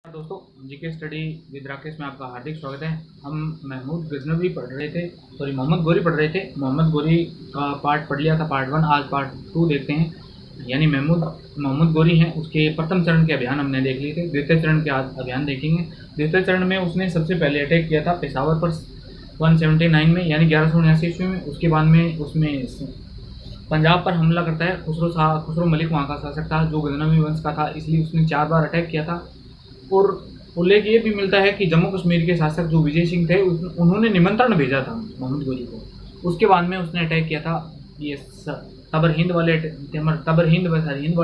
दोस्तों, GK study with Rakesh में आपका हार्दिक स्वागत है। हम महमूद गजनवी पढ़ रहे थे, मोहम्मद गोरी पढ़ रहे थे। मोहम्मद गोरी का पार्ट पढ़ लिया था, पार्ट 1। आज पार्ट 2 देखते हैं। यानी मोहम्मद गोरी हैं, उसके प्रथम चरण के अभियान हमने देख लिए थे। द्वितीय चरण के आज अभियान देखेंगे। द्वितीय चरण में उसने सबसे पहले अटैक किया था पेशावर पर 179 में, यानी 1179 ईस्वी में। उसके बाद में उसमें पंजाब पर हमला करता है। खुसरो मलिक वहाँ का शासक था जो गजनवी वंश का था, इसलिए उसने 4 बार अटैक किया था। और उल्लेख ये भी मिलता है कि जम्मू कश्मीर के शासक जो विजय सिंह थे, उन्होंने निमंत्रण भेजा था मोहम्मद गोरी को। उसके बाद में उसने अटैक किया था ये तबर हिंद वाले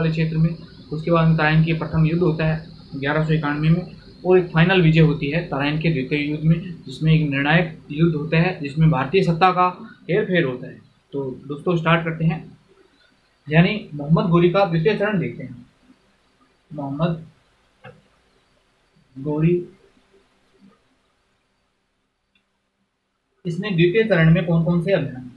क्षेत्र में। उसके बाद में तराइन की प्रथम युद्ध होता है 1191 में, और एक फाइनल विजय होती है तराइन के द्वितीय युद्ध में, जिसमें एक निर्णायक युद्ध होता है जिसमें भारतीय सत्ता का हेरफेर होता है। तो दोस्तों स्टार्ट करते हैं, यानी मोहम्मद गोरी का द्वितीय चरण देखते हैं। मोहम्मद गोरी, इसने द्वितीय चरण में कौन कौन से अभियान?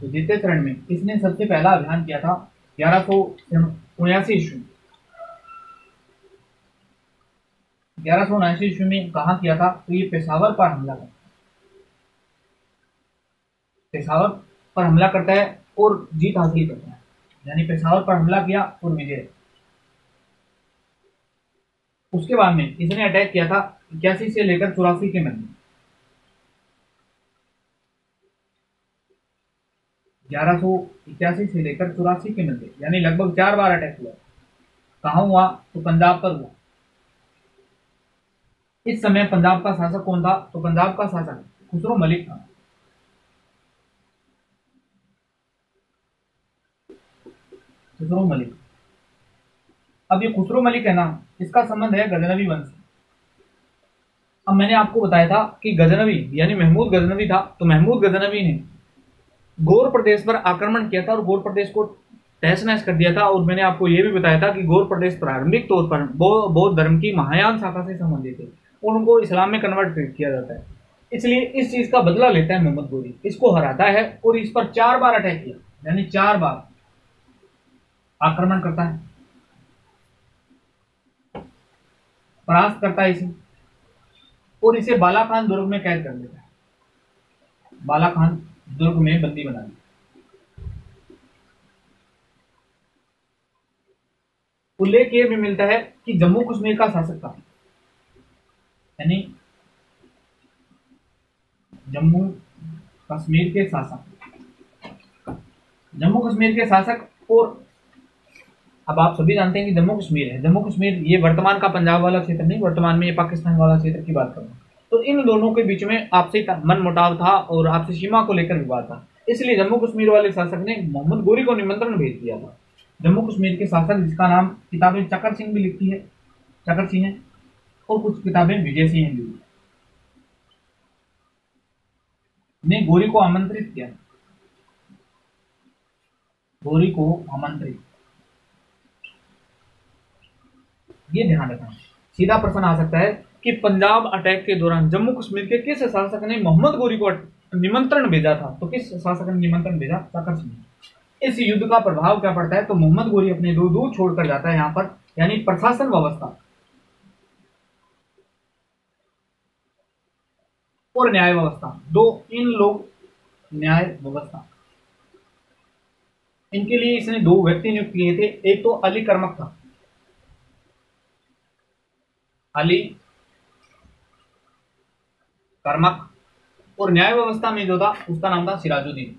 तो द्वितीय चरण में इसने सबसे पहला अभियान किया था 1179 ईस्वी। 1179 ईस्वी में कहा किया था? तो ये पेशावर पर हमला करता है। पेशावर पर हमला करता है और जीत हासिल करता है, यानी पेशावर पर हमला किया और विजय। उसके बाद में इसने अटैक किया था 81 से लेकर 84 के मध्य। 1181 से लेकर 84 के मध्य, यानी लगभग 4 बार अटैक हुआ। कहाँ हुआ? तो पंजाब पर हुआ। इस समय पंजाब का शासक कौन था? तो पंजाब का शासक खुसरो मलिक था। खुसरो मलिक। अब ये खुसरो मलिक है ना, इसका संबंध है गजनवी वंश से। अब मैंने आपको बताया था कि गजनवी यानी महमूद गजनवी था, तो महमूद गजनवी ने गौर प्रदेश पर आक्रमण किया था और गौर प्रदेश को तहस नहस कर दिया था। और मैंने आपको यह भी बताया था कि गौर प्रदेश प्रारंभिक तौर पर बौद्ध धर्म की महायान शाखा से संबंधित है और उनको इस्लाम में कन्वर्ट किया जाता है। इसलिए इस चीज का बदला लेता है मोहम्मद गोरी, इसको हराता है और इस पर 4 बार अटैक किया, यानी 4 बार आक्रमण करता है, परास्त करता है इसे, और इसे बालाखान दुर्ग में कैद कर देता है। बालाखान दुर्ग में बंदी बना दिया। उल्लेख यह भी मिलता है कि जम्मू कश्मीर का शासक था, यानी जम्मू कश्मीर के शासक। और अब आप सभी जानते हैं कि जम्मू कश्मीर है, जम्मू कश्मीर ये वर्तमान का पंजाब वाला क्षेत्र नहीं, वर्तमान में ये पाकिस्तान वाला क्षेत्र की बात कर रहा हूं। तो इन दोनों के बीच में आपसी मनमुटाव था और आपसी सीमा को लेकर विवाद था। इसलिए जम्मू कश्मीर वाले शासक ने मोहम्मद गोरी को निमंत्रण भेज दिया था। जम्मू कश्मीर के शासक, जिसका नाम किताबें चकर सिंह भी लिखती है, चकर सिंह है, और कुछ किताबें विजय सिंह भी, ने गोरी को आमंत्रित किया। गोरी को आमंत्रित, ये ध्यान रखना। सीधा प्रश्न आ सकता है कि पंजाब अटैक के दौरान जम्मू कश्मीर के किस शासक ने मोहम्मद गोरी को निमंत्रण भेजा था? तो किस शासक ने निमंत्रण भेजा? चकर सिंह। इस युद्ध का प्रभाव क्या पड़ता है? तो मोहम्मद गोरी अपने 2 दूत छोड़कर जाता है यहां पर, यानी प्रशासन व्यवस्था और न्याय व्यवस्था, इन लोग न्याय व्यवस्था, इनके लिए इसने 2 व्यक्ति नियुक्त किए थे। एक तो अली कर्मक था, अली कर्मक, और न्याय व्यवस्था में जो था उसका नाम था सिराजुद्दीन।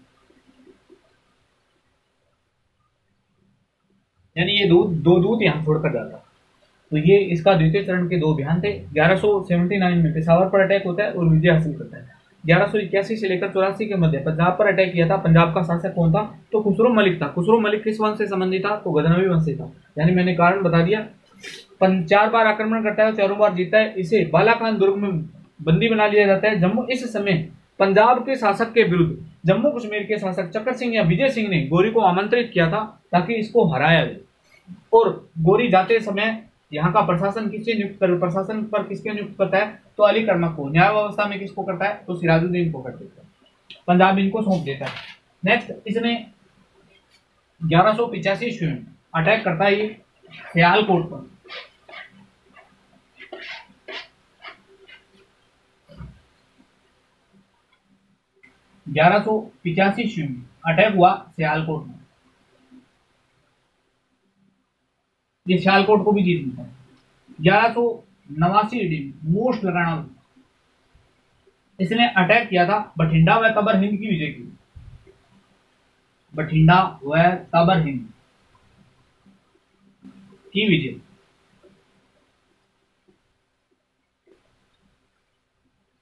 यानी ये 2 दूत यहां छोड़कर जाता। तो ये इसका द्वितीय चरण के 2 अभियान थे। 1179 में पेशावर पर अटैक होता है और विजय हासिल करता है। 1181 से लेकर 84 के मध्य पंजाब पर अटैक किया था। पंजाब का शासक कौन था? तो खुसरो मलिक था। खुसरो मलिक किस वंश से संबंधित था? तो गजनवी वंश से था। यानी मैंने कारण बता दिया। 4 बार आक्रमण करता है, 4 बार जीता है। इसे बालाखान दुर्ग में बंदी बना लिया जाता है। इस समय पंजाब के शासक के विरुद्ध जम्मू कश्मीर के शासक चकर सिंह या विजय सिंह ने गोरी को आमंत्रित किया था ताकि इसको हराया जाए। और गोरी जाते समय यहाँ का प्रशासन प्रशासन पर किसके नियुक्त करता है? तो अली कर्मक को। न्याय व्यवस्था में किसको करता है? तो सिराजुद्दीन को कर देता है। पंजाब इनको सौंप देता है। नेक्स्ट, इसने 1185 ईस्वी में अटैक करता है ये सियालकोट पर 1185 ईस्वी में अटैक हुआ सियालकोट में। ये सियालकोट को भी जीत मिलता है। 1189 ईडी में मोस्ट लगाना इसने अटैक किया था बठिंडा व तबर हिंद की विजय की। बठिंडा व तबर हिंद की विजय।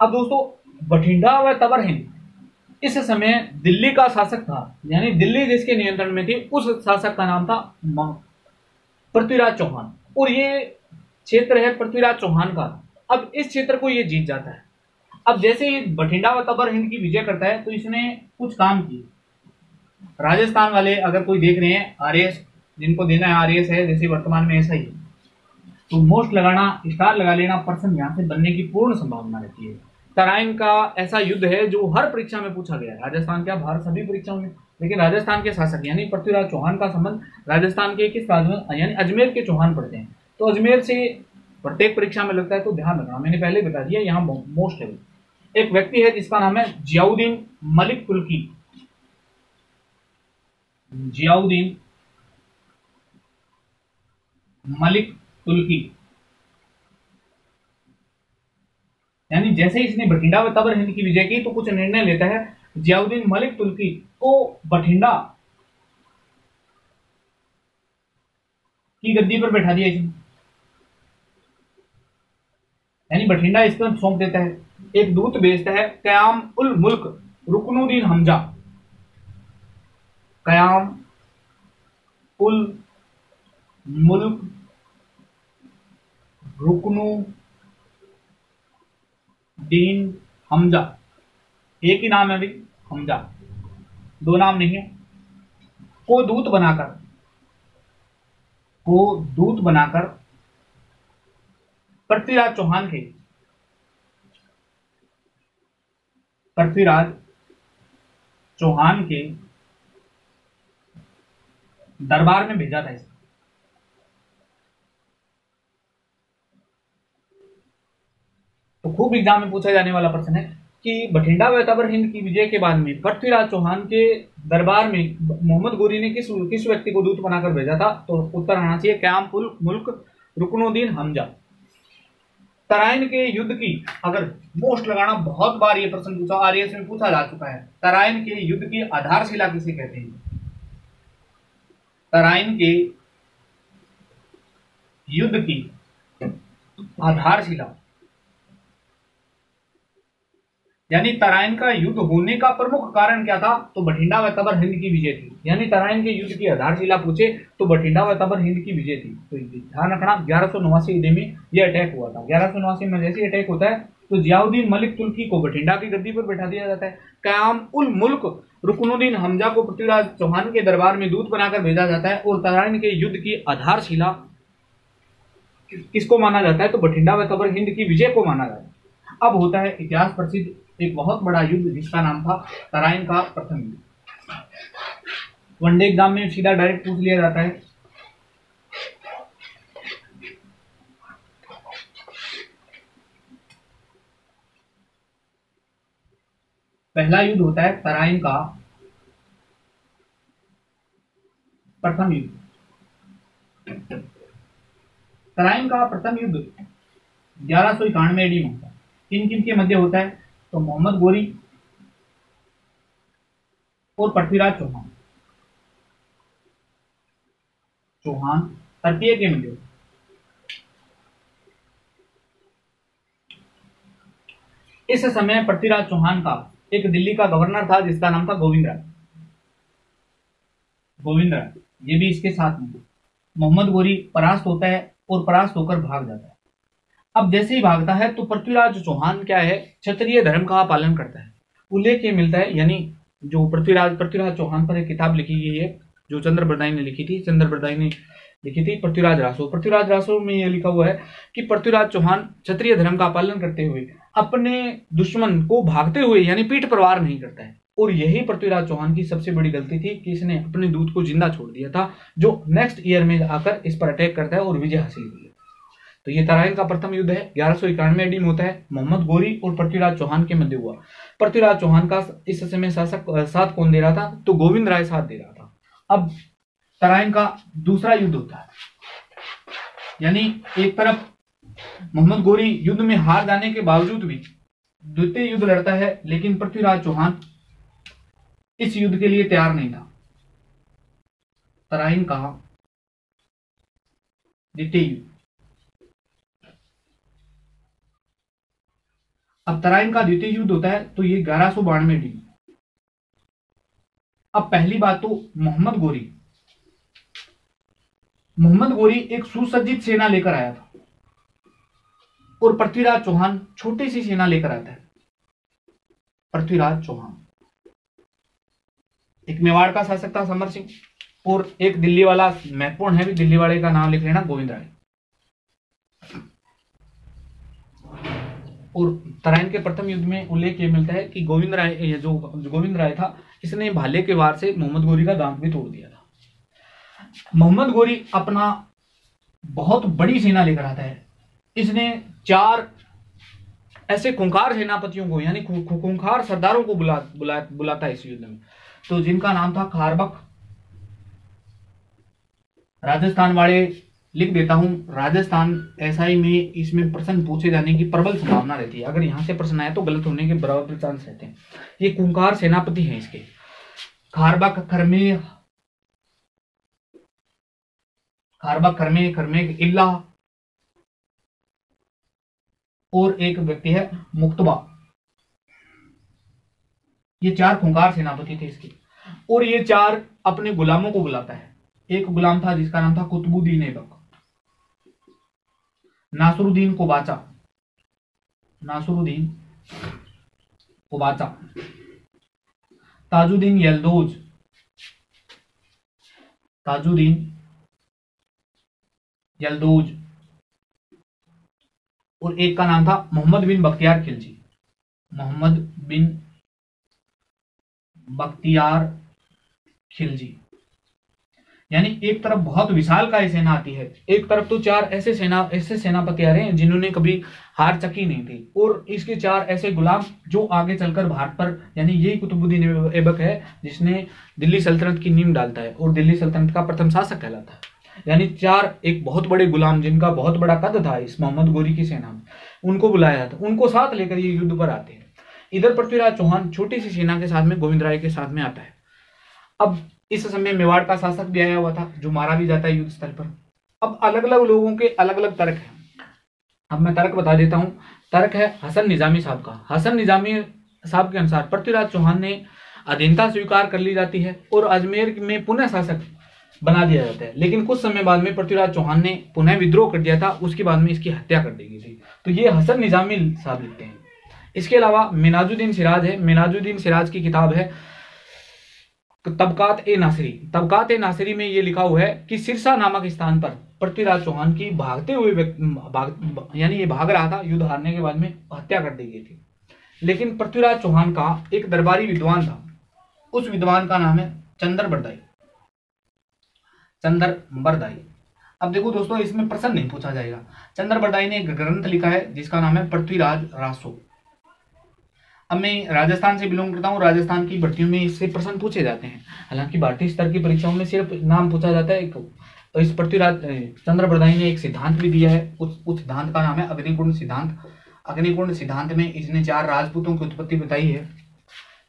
अब दोस्तों बठिंडा व तबर हिंद इस समय दिल्ली का शासक था, यानी दिल्ली जिसके नियंत्रण में थी, उस शासक का नाम था पृथ्वीराज चौहान, और ये क्षेत्र है पृथ्वीराज चौहान का। अब इस क्षेत्र को ये जीत जाता है। अब जैसे ही बठिंडा व तबर हिंद की विजय करता है तो इसने कुछ काम किए। राजस्थान वाले अगर कोई देख रहे हैं, आरएएस जिनको देना है, आरएएस है जैसे वर्तमान में ऐसा ही है, तो मोस्ट लगाना, स्टार लगा लेना, पर्सन यहां से बनने की पूर्ण संभावना रहती है। तराइन का ऐसा युद्ध है जो हर परीक्षा में पूछा गया है, राजस्थान क्या भारत सभी परीक्षाओं में, लेकिन राजस्थान के शासक यानी पृथ्वीराज चौहान का संबंध राजस्थान के किस राज्य में, यानी अजमेर के चौहान पढ़ते हैं, तो अजमेर से प्रत्येक परीक्षा में लगता है, तो ध्यान रखना, मैंने पहले बता दिया, यहाँ मोस्ट है। एक व्यक्ति है जिसका नाम है जियाउद्दीन मलिक तुर्की। जियाउद्दीन मलिक तुर्की, यानी जैसे इसने बठिंडा व तबर हिंद की विजय की तो कुछ निर्णय लेता है। जियाउद्दीन मलिक तुर्की को बठिंडा की गद्दी पर बैठा दिया इसने, यानी बठिंडा इस पर सौंप देता है। एक दूत भेजता है कयाम उल मुल्क रुकनुद्दीन हमजा। कयाम उल मुल्क रुकनुद्दीन हमजा, एक ही नाम है अभी, हमजा, दो नाम नहीं है, को दूत बनाकर पृथ्वीराज चौहान के दरबार में भेजा था। तो खूब एग्जाम में पूछा जाने वाला प्रश्न है कि बठिंडा व तबर हिंद की विजय के बाद में पृथ्वीराज चौहान के दरबार में मोहम्मद गोरी ने किस व्यक्ति को दूत बनाकर भेजा था, तो उत्तर आना चाहिए कयाम उल मुल्क रुकनुद्दीन हमजा। तराइन के युद्ध की, अगर मोस्ट लगाना, बहुत बार ये प्रश्न पूछा, आरएएस में पूछा जा चुका है, तराइन के युद्ध की आधारशिला किसे कहते हैं? तराइन के युद्ध की आधारशिला, यानी तराइन का युद्ध होने का प्रमुख कारण क्या था, तो बठिंडा व तबर हिंद की विजय थी। यानी तराइन के युद्ध की आधारशिला पूछे तो बठिंडा व तबर हिंद की विजय थी। तो ध्यान रखना 1189 ईस्वी में यह अटैक हुआ था। 1189 में जैसे अटैक होता है तो जियाउद्दीन मलिक तुर्की को बठिंडा की गद्दी पर बैठा दिया जाता है। कयाम उल मुल्क रुकनुद्दीन हमजा को पृथ्वीराज चौहान के दरबार में दूत बनाकर भेजा जाता है। और तराइन के युद्ध की आधारशिला किसको माना जाता है, तो बठिंडा व तबर हिंद की विजय को माना जाता है। अब होता है इतिहास प्रसिद्ध एक बहुत बड़ा युद्ध जिसका नाम था तराइन का प्रथम युद्ध। वनडे एग्जाम में सीधा डायरेक्ट पूछ लिया जाता है। पहला युद्ध होता है तराइन का प्रथम युद्ध। तराइन का प्रथम युद्ध 1191 ईडी में होता है। किन किन के मध्य होता है, तो मोहम्मद गोरी और पृथ्वीराज चौहान तृतीय के मध्य। इस समय पृथ्वीराज चौहान का एक दिल्ली का गवर्नर था जिसका नाम था गोविंद राय। ये भी इसके साथ में। मोहम्मद गोरी परास्त होता है और परास्त होकर भाग जाता है। अब जैसे ही भागता है तो पृथ्वीराज चौहान क्या है, क्षत्रिय धर्म का पालन करता है। उल्लेख ये मिलता है, यानी जो पृथ्वीराज चौहान पर एक किताब लिखी गई है जो चंद्रबरदाई ने लिखी थी, पृथ्वीराज रासो में यह लिखा हुआ है कि पृथ्वीराज चौहान क्षत्रिय धर्म का पालन करते हुए अपने दुश्मन को भागते हुए यानी पीठ प्रहार नहीं करता है और यही पृथ्वीराज चौहान की सबसे बड़ी गलती थी कि इसने अपने दूत को जिंदा छोड़ दिया था, जो नेक्स्ट ईयर में आकर इस पर अटैक करता है और विजय हासिल हुई। तो ये तराइन का प्रथम युद्ध है, 1191 AD में होता है, मोहम्मद गोरी और पृथ्वीराज चौहान के मध्य हुआ। पृथ्वीराज चौहान का इस समय शासक साथ कौन दे रहा था, तो गोविंद राय साथ दे रहा था। अब तराइन का दूसरा युद्ध होता है, यानी एक तरफ मोहम्मद गोरी युद्ध में हार जाने के बावजूद भी द्वितीय युद्ध लड़ता है, लेकिन पृथ्वीराज चौहान इस युद्ध के लिए तैयार नहीं था। तराइन का द्वितीय युद्ध। अब तराइन का द्वितीय युद्ध होता है तो ये 1192 AD। अब पहली बात तो मोहम्मद गोरी एक सुसज्जित सेना लेकर आया था और पृथ्वीराज चौहान छोटी सी सेना लेकर आता है। पृथ्वीराज चौहान एक मेवाड़ का शासक था, समर सिंह, और एक दिल्ली वाला, महत्वपूर्ण है भी, दिल्ली वाले का नाम लिख लेना, गोविंद राय। और तराइन के प्रथम युद्ध में उल्लेख ये मिलता है कि गोविंद राय था, इसने भाले के वार से मोहम्मद गोरी का दांत भी तोड़ दिया था। मोहम्मद गोरी अपना बहुत बड़ी सेना लेकर आता है। इसने 4 ऐसे खूंखार सेनापतियों को, यानी खूंखार सरदारों को बुलाता है इस युद्ध में, तो जिनका नाम था खारबक। राजस्थान वाले लिख देता हूं, राजस्थान एसआई में इसमें प्रश्न पूछे जाने की प्रबल संभावना रहती है। अगर यहां से प्रश्न आए तो गलत होने के बराबर चांस रहते हैं। ये खूंखार सेनापति हैं इसके, खारबक, खरमे, इल्ला, और एक व्यक्ति है मुक्तबा। ये 4 खूंखार सेनापति थे इसके, और ये 4 अपने गुलामों को बुलाता है। एक गुलाम था जिसका नाम था कुतुबुद्दीन ऐबक, नासरुद्दीन कुबाचा, ताजुद्दीन यलदोज, और एक का नाम था मोहम्मद बिन बख्तियार खिलजी। यानी एक तरफ बहुत विशाल काय सेना आती है, एक तरफ तो 4 ऐसे सेनापति आ रहे हैं जिन्होंने कभी हार चकी नहीं थी, और इसके 4 ऐसे गुलाम जो आगे चलकर भारत पर, यानी यही कुतुबुद्दीन ऐबक है जिसने दिल्ली सल्तनत की नींव डालता है और दिल्ली सल्तनत का प्रथम शासक कहलाता है। यानी 4 एक बहुत बड़े गुलाम जिनका बहुत बड़ा कद था इस मोहम्मद गोरी की सेना में, उनको बुलाया था, उनको साथ लेकर ये युद्ध पर आते हैं। इधर पृथ्वीराज चौहान छोटी सी सेना के साथ में गोविंद राय के साथ में आता है। अब इस समय मेवाड़ का शासक भी आया हुआ था जो मारा भी जाता है युद्ध स्थल पर। अब अलग अलग लोगों के अलग अलग तर्क हैं। अब मैं तर्क बता देता हूं। तर्क है हसन निजामी साहब का। हसन निजामी साहब के अनुसार पृथ्वीराज चौहान ने अधीनता स्वीकार कर ली जाती है और अजमेर में पुनः शासक बना दिया जाता है, लेकिन कुछ समय बाद में पृथ्वीराज चौहान ने पुनः विद्रोह कर दिया था, उसके बाद में इसकी हत्या कर दी गई थी। तो ये हसन निजामी साहब लिखते हैं। इसके अलावा मिनाजुद्दीन सिराज है। मिनाजुद्दीन सिराज की किताब है तबकात ए नासिरी में ये लिखा हुआ है कि सिरसा नामक स्थान पर पृथ्वीराज चौहान की भागते हुए यानी ये भाग रहा था, युद्ध हारने के बाद में हत्या कर दी गई थी। लेकिन पृथ्वीराज चौहान का एक दरबारी विद्वान था, उस विद्वान का नाम है चंद्र बरदाई। अब देखो दोस्तों, इसमें प्रश्न नहीं पूछा जाएगा। चंद्र बरदाई ने एक ग्रंथ लिखा है जिसका नाम है पृथ्वीराज रासो। अब मैं राजस्थान से बिलोंग करता हूँ, राजस्थान की भर्तियों में इससे प्रश्न पूछे जाते हैं। हालांकि भारतीय स्तर की परीक्षाओं में सिर्फ नाम पूछा जाता है। तो इस पृथ्वीराज चंद्र बरदाई ने एक सिद्धांत भी दिया है, उस सिद्धांत का नाम है अग्निकुंड सिद्धांत। अग्निकुंड सिद्धांत में इसने 4 राजपूतों की उत्पत्ति बताई है।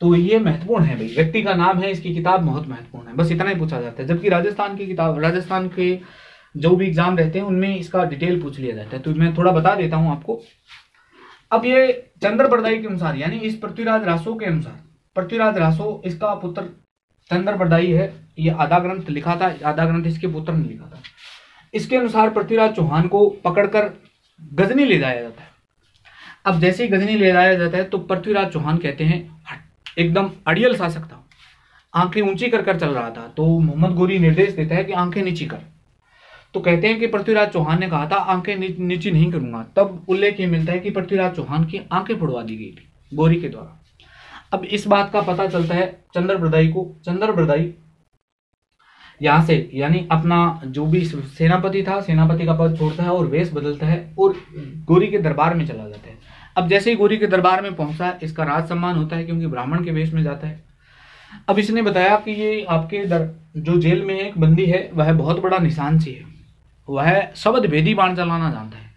तो ये महत्वपूर्ण है भाई, व्यक्ति का नाम है, इसकी किताब बहुत महत्वपूर्ण है, बस इतना ही पूछा जाता है। जबकि राजस्थान की किताब, राजस्थान के जो भी एग्जाम रहते हैं उनमें इसका डिटेल पूछ लिया जाता है। तो मैं थोड़ा बता देता हूँ आपको। अब ये चंद्र बरदाई के अनुसार, यानी इस पृथ्वीराज रासो के अनुसार, पृथ्वीराज रासो इसका पुत्र चंद्र बरदाई है। ये आधा ग्रंथ लिखा था, आधा ग्रंथ इसके पुत्र ने लिखा था। इसके अनुसार पृथ्वीराज चौहान को पकड़कर गजनी ले जाया जाता है। अब जैसे ही गजनी ले जाया जाता है तो पृथ्वीराज चौहान कहते हैं एकदम अड़ियल शासक था, आंखें ऊंची कर कर चल रहा था। तो मोहम्मद गोरी निर्देश देता है कि आंखें नीची कर। तो कहते हैं कि पृथ्वीराज चौहान ने कहा था आंखें नीची नहीं करूंगा। तब उल्लेख ये मिलता है कि पृथ्वीराज चौहान की आंखें फोड़वा दी गई थी गोरी के द्वारा। अब इस बात का पता चलता है चंद्रप्रदायी को। चंद्रप्रदायी यहाँ से यानी अपना जो भी सेनापति था, सेनापति का पद छोड़ता है और वेश बदलता है और गौरी के दरबार में चला जाता है। अब जैसे ही गौरी के दरबार में पहुंचा, इसका राज सम्मान होता है क्योंकि ब्राह्मण के वेश में जाता है। अब इसने बताया कि ये आपके जो जेल में एक बंदी है वह बहुत बड़ा निशानची है, वह शब्द भेदी बाण चलाना जानता है।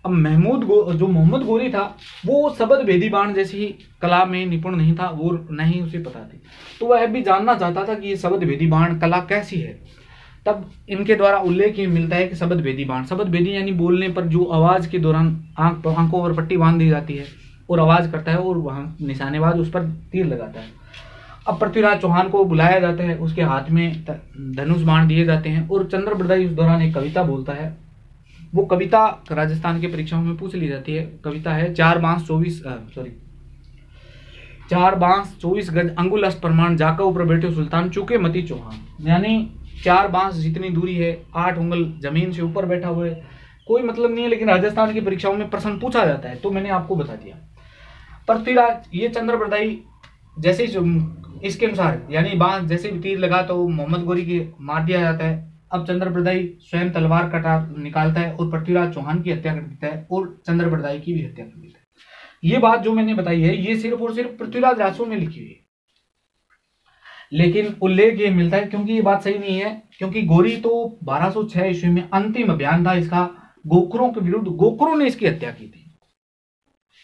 अब जो मोहम्मद गोरी था वो शब्द भेदी बाण जैसी कला में निपुण नहीं था, वो नहीं उसे पता थी, तो वह भी जानना चाहता था कि ये शब्द भेदी बाण कला कैसी है। तब इनके द्वारा उल्लेख ये मिलता है कि शब्द भेदी बाण, शब्द भेदी यानी बोलने पर जो आवाज के दौरान आंखों पर पट्टी बांध दी जाती है और आवाज करता है और वहां निशानेबाज उस पर तीर लगाता है। अब पृथ्वीराज चौहान को बुलाया जाता है, उसके हाथ में धनुष बाण दिए जाते हैं और चंद्रप्रदायी उस दौरान एक कविता बोलता है। वो कविता राजस्थान के परीक्षाओं में पूछ ली जाती है। कविता है 4 बांस 24 गज अंगुल अस्त प्रमाण जाका ऊपर बैठे सुल्तान चूके मती चौहान, यानी 4 बांस जितनी दूरी है 8 उंगल जमीन से ऊपर बैठा हुआ है। कोई मतलब नहीं है, लेकिन राजस्थान की परीक्षाओं में प्रश्न पूछा जाता है तो मैंने आपको बता दिया। पृथ्वीराज ये चंद्रप्रदायी जैसे इसके अनुसार यानी बांस जैसे भी तीर लगा तो मोहम्मद गोरी के मार दिया जाता है। अब चंद्रप्रदायी स्वयं तलवार कटार निकालता है और पृथ्वीराज चौहान की हत्या कर देता है और चंद्रप्रदायी की भी हत्या कर देता है। ये बात जो मैंने बताई है ये सिर्फ और सिर्फ पृथ्वीराज रासो में लिखी हुई है, लेकिन उल्लेख ये मिलता है क्योंकि ये बात सही नहीं है, क्योंकि गोरी तो 1206 ईस्वी में अंतिम अभियान था इसका गोखरों के विरुद्ध, गोखरों ने इसकी हत्या की थी,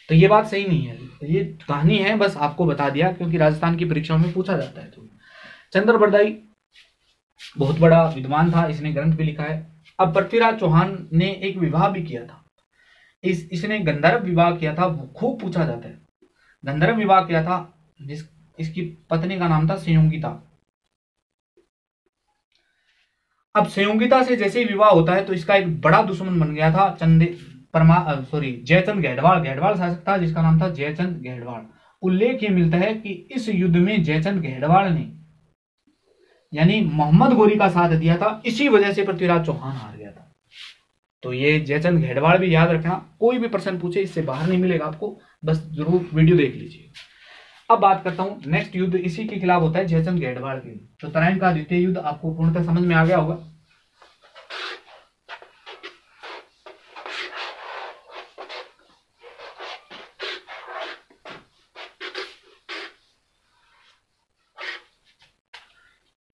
तो ये बात सही नहीं है। ये कहानी है, बस आपको बता दिया क्योंकि राजस्थान की परीक्षाओं में पूछा जाता है। तो चंद्रप्रदायी बहुत बड़ा विद्वान था, इसने ग्रंथ भी लिखा है। अब पृथ्वीराज चौहान ने एक विवाह भी किया था, इसने गंधर्व विवाह किया था, खूब पूछा जाता है। गंधर्व विवाह किया था, इसकी पत्नी का नाम था संयोगिता। अब संयोगिता से जैसे ही विवाह होता है तो इसका एक बड़ा दुश्मन बन गया था जयचंद गहडवाल। गहडवाल शासक था जिसका नाम था जयचंद गहडवाल। उल्लेख ये मिलता है कि इस युद्ध में जयचंद गहडवाल ने यानी मोहम्मद गोरी का साथ दिया था, इसी वजह से पृथ्वीराज चौहान हार गया था। तो ये जयचंद गहडवाल भी याद रखना, कोई भी प्रश्न पूछे इससे बाहर नहीं मिलेगा आपको, बस जरूर वीडियो देख लीजिए। अब बात करता हूं नेक्स्ट युद्ध, इसी के खिलाफ होता है जयचंद गहडवाल के युद्ध। तो तराइन का द्वितीय युद्ध आपको पूर्णतः समझ में आ गया होगा।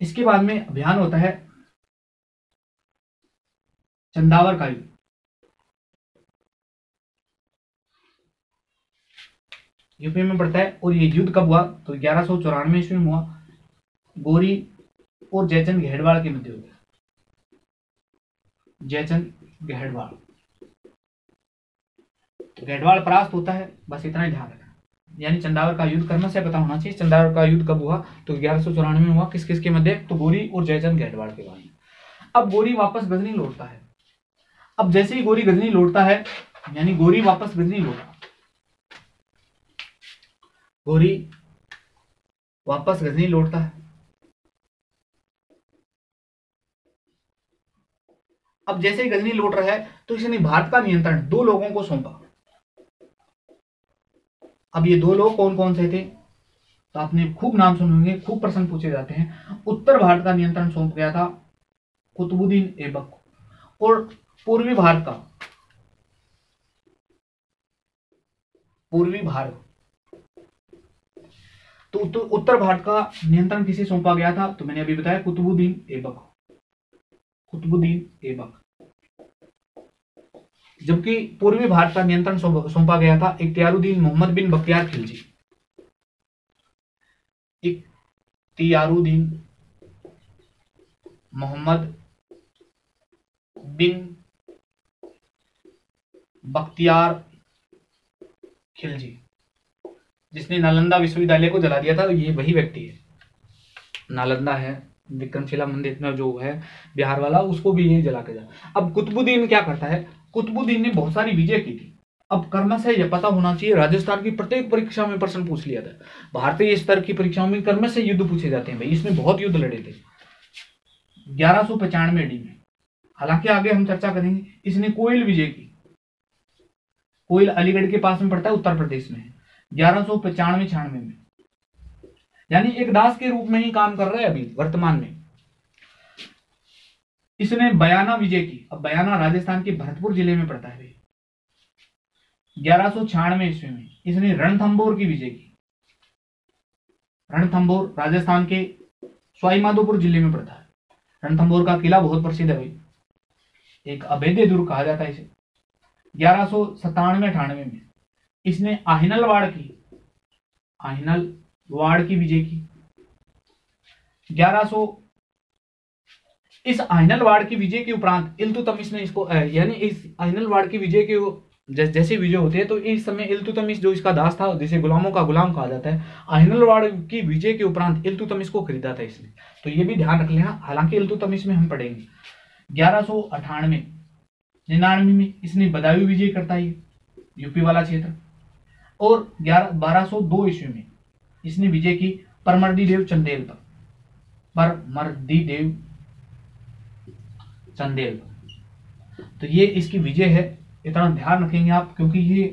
इसके बाद में अभियान होता है चंदावर का युद्ध। यूपी में पड़ता है और ये युद्ध कब हुआ तो 1194 ईस्वी में हुआ। गोरी और जयचंद गहडवाल के मध्य हो गया। जयचंद गहडवाल तो गहडवाल परास्त होता है, बस इतना ही ध्यान रखना। यानी चंदावर का युद्ध करना से पता होना चाहिए। चंदावर का युद्ध कब हुआ तो 1194 में हुआ। किस किस के मध्य तो गोरी और जयचंद गहडवाल के बाद। अब गोरी वापस गजनी लौटता है। अब जैसे ही गोरी गजनी लौटता है यानी गोरी वापस गजनी लौटा, गोरी वापस गजनी लौटता है। अब जैसे ही गजनी लौट रहा है तो इसने भारत का नियंत्रण 2 लोगों को सौंपा। अब ये 2 लोग कौन कौन से थे तो आपने खूब नाम सुने होंगे, खूब प्रश्न पूछे जाते हैं। उत्तर भारत का नियंत्रण सौंप गया था कुतुबुद्दीन ऐबक को और पूर्वी भारत तो उत्तर भारत का नियंत्रण किसे सौंपा गया था तो मैंने अभी बताया कुतुबुद्दीन ऐबक। जबकि पूर्वी भारत का नियंत्रण सौंपा गया था इख्तियारुद्दीन मोहम्मद बिन बख्तियार खिलजी। इख्तियारुद्दीन मोहम्मद बिन बख्तियार खिलजी, जिसने नालंदा विश्वविद्यालय को जला दिया था, ये वही व्यक्ति है। नालंदा है विक्रमशिला मंदिर में जो है बिहार वाला, उसको भी यही जला के जा। अब कुतुबुद्दीन क्या करता है, कुतुबुद्दीन ने बहुत सारी विजय की थी। अब क्रमशः यह पता होना चाहिए, राजस्थान की प्रत्येक परीक्षा में प्रश्न पूछ लिया था। भारतीय स्तर की परीक्षाओं में क्रमशः युद्ध पूछे जाते हैं भाई, इसमें बहुत युद्ध लड़े थे 1195 AD में। हालांकि आगे हम चर्चा करेंगे। इसने कोयल विजय की। कोयल अलीगढ़ के पास में पड़ता है, उत्तर प्रदेश में, 1195-96 में। यानी एक दास के रूप में ही काम कर रहा है अभी वर्तमान में। इसने बयाना विजय की। अब बयाना राजस्थान के भरतपुर जिले में पड़ता है। 1196 ईस्वी में इसने रणथंभौर की विजय की। रणथंभौर राजस्थान के सवाईमाधोपुर जिले में पड़ता है। रणथंभौर का किला बहुत प्रसिद्ध है भाई, एक अभेद्य दुर्ग कहा जाता है इसे। 1197-98 में इसने आहिनलवाड़ की विजय की। 1100 इस आहिनलवाड़ की विजय के उपरांत इल्तुतमिश ने इसको यानी इस आहिनलवाड़ की विजय के जैसे विजय होते हैं तो इस समय इल्तुतमिश जो इसका दास था, जिसे गुलामों का गुलाम कहा जाता है, आहिनलवाड़ की विजय के उपरांत इल्तुतमिश को खरीदा था इसने। तो ये भी ध्यान रख लेना, हालांकि इल्तुतमिश में हम पढ़ेंगे। 1198-99 में इसने बदायूं विजय करता है, यूपी वाला क्षेत्र। और 1202 ईस्वी में इसने विजय की परमर्दीदेव चंदेल पर। तो ये इसकी विजय है, इतना ध्यान रखेंगे आप, क्योंकि ये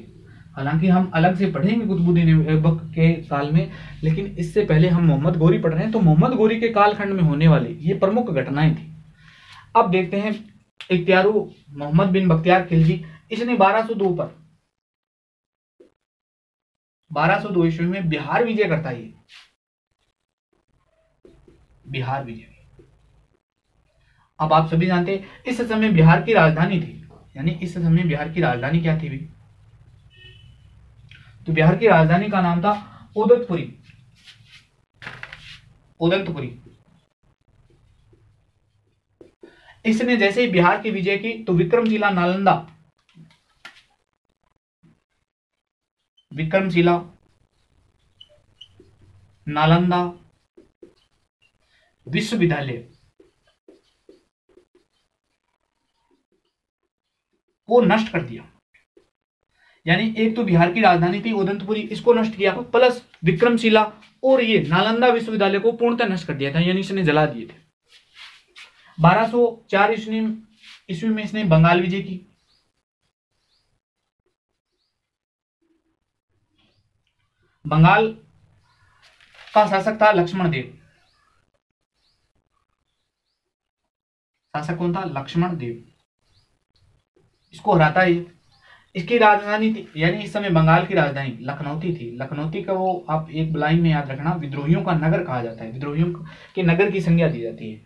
हालांकि हम अलग से पढ़ेंगे कुतुबुद्दीन ऐबक के काल में, लेकिन इससे पहले हम मोहम्मद गोरी पढ़ रहे हैं। तो मोहम्मद गोरी के कालखंड में होने वाली ये प्रमुख घटनाएं थी। अब देखते हैं इख्तियारू मोहम्मद बिन बख्तियार खिलजी। इसने 1202 ईस्वी में बिहार विजय करता है। बिहार विजय। अब आप सभी जानते हैं इस समय बिहार की राजधानी थी, यानी इस समय बिहार की राजधानी क्या थी भी? तो बिहार की राजधानी का नाम था उदतपुरी। इसने जैसे ही बिहार की विजय की तो विक्रमशिला नालंदा विश्वविद्यालय को नष्ट कर दिया। यानी एक तो बिहार की राजधानी थी उदंतपुरी, इसको नष्ट किया, प्लस विक्रमशिला और ये नालंदा विश्वविद्यालय को पूर्णतः नष्ट कर दिया था, यानी इसने जला दिए थे। 1204 ईस्वी में इसने बंगाल विजय की। बंगाल का शासक था लक्ष्मण देव। शासक कौन था? लक्ष्मण देव। इसको हराता है। इसकी राजधानी थी, यानी इस समय बंगाल की राजधानी लखनौती थी। लखनौती का वो आप एक लाइन में याद रखना, विद्रोहियों का नगर कहा जाता है, विद्रोहियों के नगर की संज्ञा दी जाती है।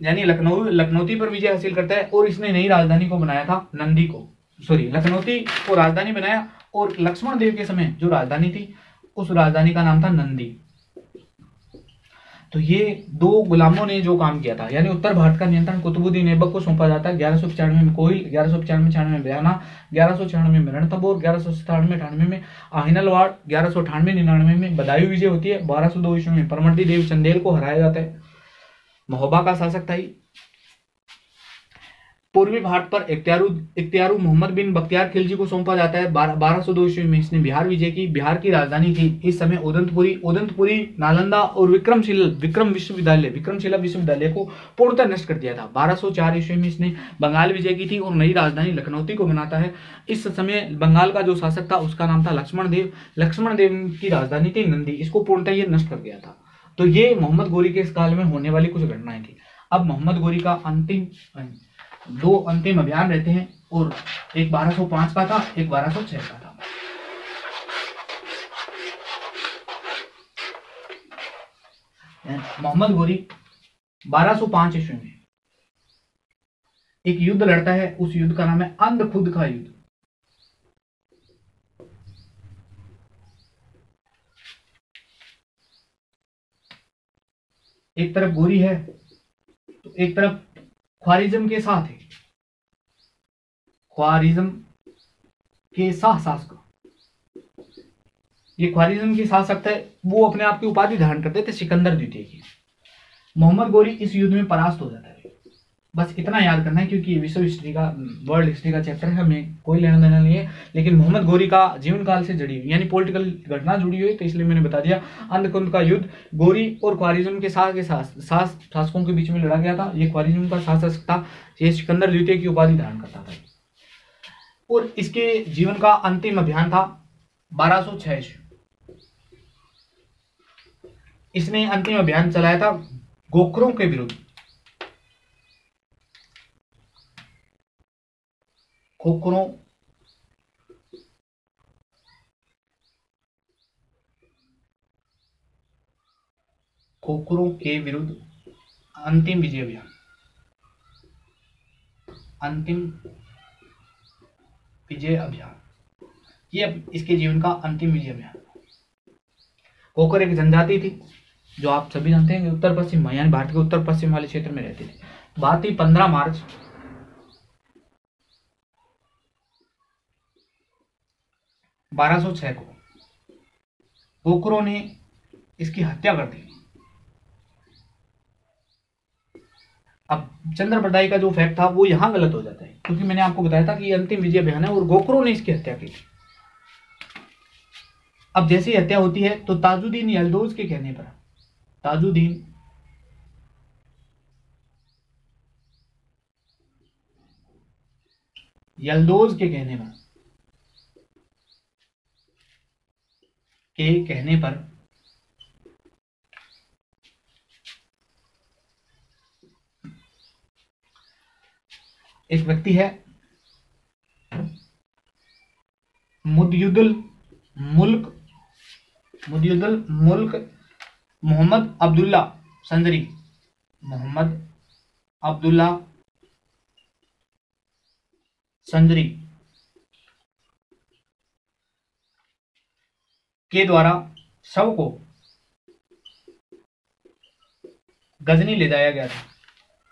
यानी लखनौती पर विजय हासिल करता है और इसने नई राजधानी को बनाया था लखनौती को राजधानी बनाया, और लक्ष्मण देव के समय जो राजधानी थी उस राजधानी का नाम था नंदी। तो ये दो गुलामों ने जो काम किया था, यानी उत्तर भारत का नियंत्रण कुतुबुद्दीन ऐबक को सौंपा जाता है। 1195 में कोइल, 1195-96 में बयाना, 1196 में रणथंभौर, 1197-98 में आहिनलवाड़, 1198-99 में बदायूं विजय होती है। 1202 ईस्वी में परमर्दीदेव चंदेल को हराया जाता है। महोबा का शासक था। पूर्वी भारत पर इख्तियारू मोहम्मद बिन बख्तियार खिलजी को सौंपा जाता है। 1202 ईस्वी में इसने बिहार विजय की। बिहार की राजधानी थी इस समय उदंतपुरी, नालंदा और विक्रमशिला विश्वविद्यालय को पूर्णतः नष्ट कर दिया था। 1204 ईस्वी में इसने बंगाल विजय की थी और नई राजधानी लखनौती को बनाता है। इस समय बंगाल का जो शासक था उसका नाम था लक्ष्मण देव। लक्ष्मण देव की राजधानी थी नंदी, इसको पूर्णतः ये नष्ट कर गया था। तो ये मोहम्मद गोरी के इस काल में होने वाली कुछ घटनाएं थी। अब मोहम्मद गोरी का दो अंतिम अभियान रहते हैं, और एक 1205 का था, एक 1206 का था। मोहम्मद गोरी 1205 ईस्वी में एक युद्ध लड़ता है। उस युद्ध का नाम है अंधखुद का युद्ध। एक तरफ गोरी है तो एक तरफ ख्वारिज्म के साथ है। ख्वारिज्म के शासक, ये ख्वारिज्म के शासक थे, वो अपने आप की उपाधि धारण करते थे सिकंदर द्वितीय की। मोहम्मद गोरी इस युद्ध में परास्त हो जाता है। बस इतना याद करना है, क्योंकि विश्व हिस्ट्री का, वर्ल्ड हिस्ट्री का चैप्टर है, हमें कोई लेना देना नहीं है, लेकिन मोहम्मद गोरी का जीवन काल से जुड़ी हुई यानी पॉलिटिकल घटना जुड़ी हुई, तो इसलिए मैंने बता दिया। अंधकुंद का युद्ध गोरी और ख्वारिज्म के शासकों के बीच में लड़ा गया था। ये ख्वारिज्म का शासक था, ये सिकंदर द्वितीय की उपाधि धारण करता था, और इसके जीवन का अंतिम अभियान था 1206। इसने अंतिम अभियान चलाया था गोखरों के विरुद्ध। गोखरों के विरुद्ध अंतिम विजय अभियान, अंतिम विजय अभियान, ये इसके जीवन का अंतिम विजय अभियान। कोकर एक जनजाति थी जो आप सभी जानते हैं कि उत्तर पश्चिम यानी भारत के उत्तर पश्चिम वाले क्षेत्र में रहती थी। बात थी 15 मार्च 1206 को कोकरों ने इसकी हत्या कर दी। अब चंद्रप्रदाई का जो फैक्ट था वो यहां गलत हो जाता है, क्योंकि मैंने आपको बताया था कि ये अंतिम विजय अभियान है और गोखरों ने इसकी हत्या की। अब जैसे ही हत्या होती है तो ताजुद्दीन यल्दौज के कहने पर, ताजुद्दीन यल्दौज के कहने पर एक व्यक्ति है मुद्युदुल मुल्क मोहम्मद अब्दुल्ला संजरी, मोहम्मद अब्दुल्ला संजरी के द्वारा शव को गजनी ले जाया गया था।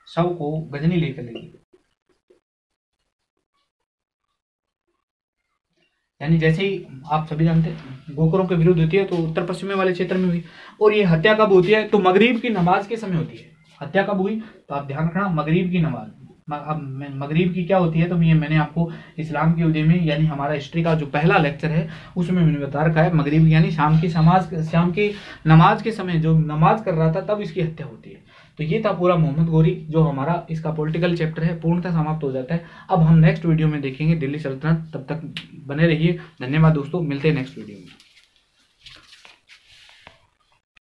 शव को गजनी लेकर ले गई, यानी जैसे ही आप सभी जानते हैं गोखरों के विरुद्ध होती है तो उत्तर पश्चिमी वाले क्षेत्र में हुई, और ये हत्या कब होती है तो मगरिब की नमाज के समय होती है। हत्या कब हुई तो आप ध्यान रखना, मगरिब की नमाज। अब मगरिब की क्या होती है तो ये मैंने आपको इस्लाम की उदय में यानी हमारा हिस्ट्री का जो पहला लेक्चर है उसमें मैंने बता रखा है। मगरिब यानी शाम की नमाज के समय जो नमाज कर रहा था तब इसकी हत्या होती है। तो ये था पूरा मोहम्मद गोरी, जो हमारा इसका पॉलिटिकल चैप्टर है पूर्णतः समाप्त हो जाता है। अब हम नेक्स्ट वीडियो में देखेंगे दिल्ली सल्तनत, तब तक बने रहिए। धन्यवाद दोस्तों, मिलते हैं नेक्स्ट वीडियो में।